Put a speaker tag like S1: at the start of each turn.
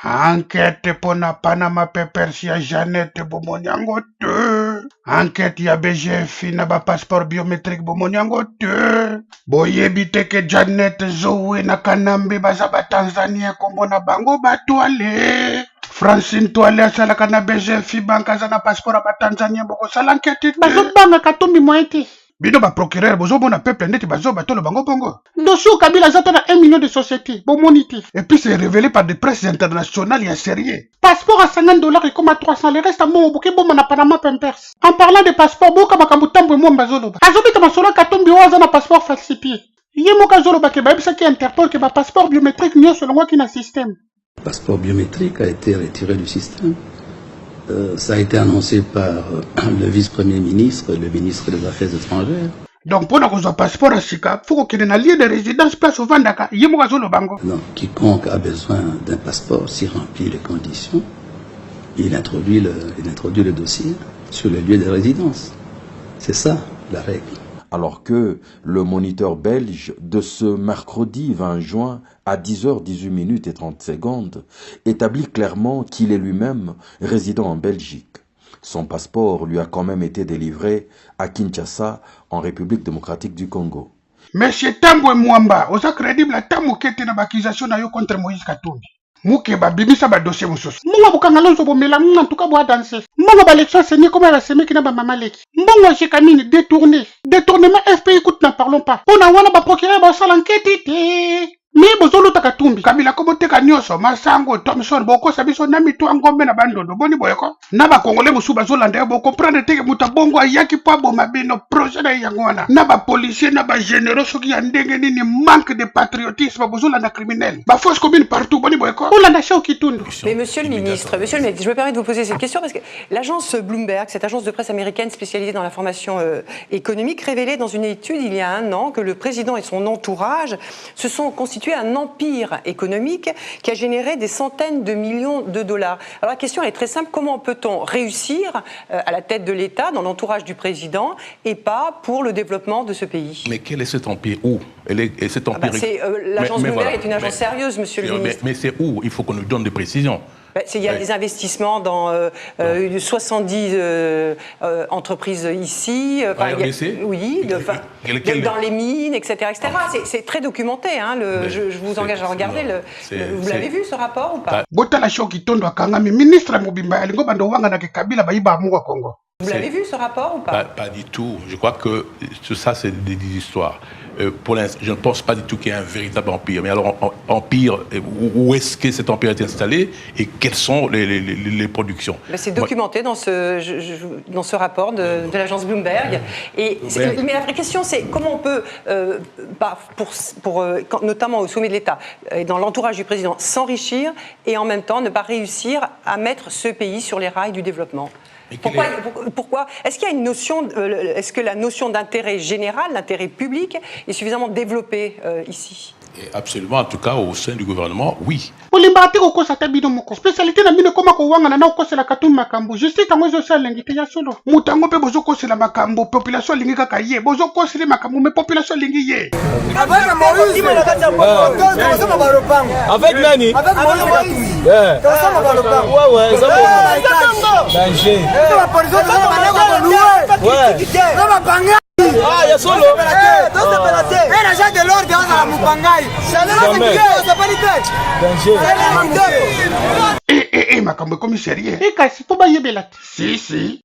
S1: Enquête pour na Panama Papers ya Jeannette Bomonyango 2. Enquête ya BGF na ba passeport biométrique Bomonyango 2. Boyebi teke Jeannette Zoe na Kanambe baza ba Tanzania kombo na bango batwale. Francine Toile asalaka na BGF banka za na passeport ba Tanzania boko sala enquête.
S2: Bazo banga katumbi moiti.
S1: Bino ba procureur bozo bona peuple ndeti bazo batolo bango bongo.
S2: Dossier Kabila zata 1 million de sociétés, bon moniti.
S1: Et puis c'est révélé par des presses internationales et sérieux.
S2: Passeport à $50 et comme à 300, le reste à mon bouquet bon na Panama Papers. En parlant de passeport, boka makamutambo mo mbazolo. Azobita masola katombi waza na passeport falsifié. Yemo kazolo ba ke ba bisa ki Interpol ke ba passeport biométrique nyo selon moi qui na système.
S3: Le passeport biométrique a été retiré du système. Ça a été annoncé par le vice-premier ministre, le ministre des Affaires étrangères.
S1: Donc pour notre passeport à Sika, il faut qu'il y ait un lieu de résidence place au Vandaka.
S3: Non, quiconque a besoin d'un passeport, s'il remplit les conditions, il introduit le dossier sur le lieu de résidence. C'est ça la règle.
S4: Alors que le moniteur belge de ce mercredi 20 juin à 10h18 et 30 secondes établit clairement qu'il est lui-même résident en Belgique. Son passeport lui a quand même été délivré à Kinshasa, en République démocratique du Congo.
S1: Monsieur Tambwe Mwamba, osa crédible à Tamou Kete na bakisation na yo contre Moïse Katumbi. Mouke ba bimisa ba dossier mosusu.
S2: Mbongo bukanga lonzo bomela en tout cas bo danser. Mbongo ba lection c'est comme la semi ki na ba mama leki. Mbongo chikamini détourné. Détournement FPI écoute n'en parlons pas. On a wana ba procureur ba sala enquête té. Mais bozolo Katumbi.
S1: Kabila komo teka nyoso Masango Thomson boko sabiso na mitu angombe na bandondo boni boyeko. Na ba congolais musu bazolanda bo comprendre teke mutabongo ayaki po bo mabino projet na yangwana. Na ba policier na ba généraux soki ya ndenge nini manque de patriotisme bozolanda criminel. Ba force commune partout boni boyeko.
S5: Mais monsieur le ministre, je me permets de vous poser cette question parce que l'agence Bloomberg, cette agence de presse américaine spécialisée dans l'information économique, révélait dans une étude il y a 1 an que le président et son entourage se sont constitués un empire économique qui a généré des centaines de millions de dollars. Alors la question est très simple, comment peut-on réussir à la tête de l'État, dans l'entourage du président, et pas pour le développement de ce pays?
S6: Mais quel est cet empire? Où cet empire
S5: l'agence Bloomberg est une agence sérieuse, monsieur le ministre.
S6: Mais c'est où? Il faut qu'on nous donne des précisions.
S5: Il y a des investissements dans 70 entreprises ici. Oui, dans les mines, etc. C'est très documenté. Hein, je vous engage à regarder. Vous l'avez vu ce rapport ou pas?
S1: Vous
S5: l'avez vu ce rapport ou pas?
S6: Pas du tout. Je crois que tout ça, c'est des histoires. Pour l'instant, je ne pense pas du tout qu'il y ait un véritable empire. Mais alors, empire, où est-ce que cet empire est installé et quelles sont les productions?
S5: C'est documenté dans ce rapport de l'agence Bloomberg. Mais la vraie question, c'est comment on peut, notamment au sommet de l'État et dans l'entourage du président, s'enrichir et en même temps ne pas réussir à mettre ce pays sur les rails du développement? Pourquoi est-ce qu'il y a une notion, est-ce que la notion d'intérêt général, d'intérêt public, est suffisamment développée ici?
S6: Absolument, en tout cas au sein du gouvernement, oui.
S2: Spécialité na bino koma ko wanga na ko sela katum makambo. Justice tango zo sala ngite ya solo.
S1: Mutango pe bozo ko sela makambo, population lingi kaka ye. Bozo ko sela makambo, mais population lingi ye.
S7: Avec nani? Avec Moïse. Ouais, ça danger. Ah, ya solo.
S8: Era já de l'ordre à Mubangai.
S1: Makambo commissaire.
S2: Kasi po ba yebelati?
S1: Si.